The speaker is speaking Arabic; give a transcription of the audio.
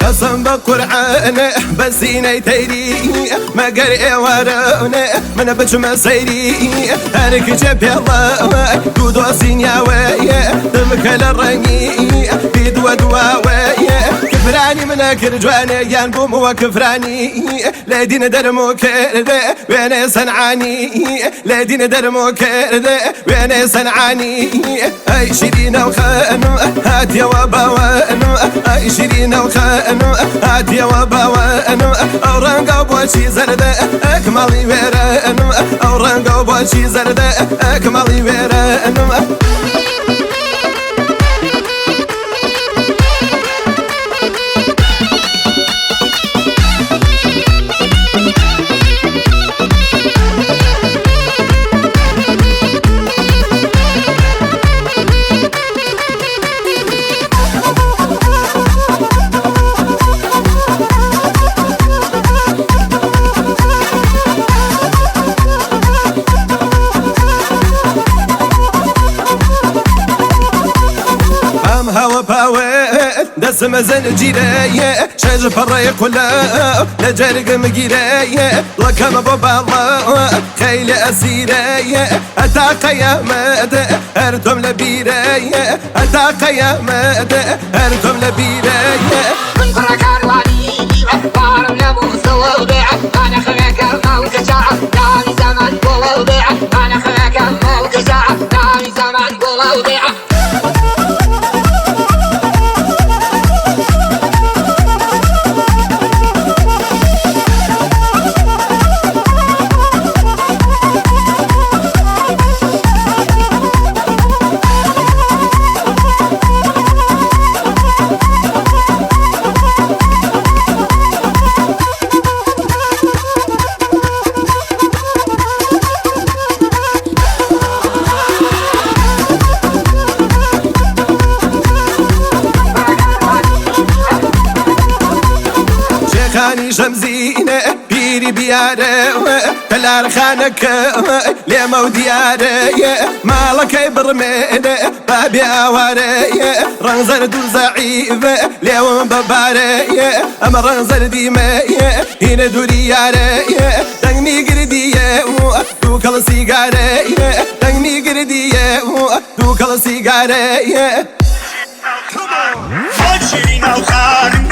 قسم بقرآن بسيني تيري ما قرئ وراني من بجمع سيري هارك جاب الله دودو سينياوي دمك للرني بيدو دواوي كفراني من كرجواني ينقوم وكفراني لا دين درمو كرده وين صنعاني لا دين درمو كرده وين صنعاني اي شيرين وخانو هات يا وبوانو اي شيرين وخانو هات يا وبوانو اورانقو بوشي زرده اكمالي ويرانو اورانقو بوشي زرده اكمالي ويرانو هوا باوي دسم زن جيرايا شاج فريق ولا لجرق مقيرايا لكم بابا الله خيل اسيرايا اتاق يا مدى ارتم لبيرايا اتاق يا مدى ارتم لبيرايا من فرقان واني بارم نبو سوابع انا خليك الموت جاع داني زمان قوابع انا خليك الموت جاع داني زمان قوابع خاني شمزينة بيري بيارة تلار خانك ليمو ديارة مالك برمينة بابي اوارة رنزر دو زعيفة ليوم ببارة اما رنزر ديمية هنا دوريارة دنمي قردية دوكال سيجارة دنمي قردية دوكال سيجارة شيرين وخان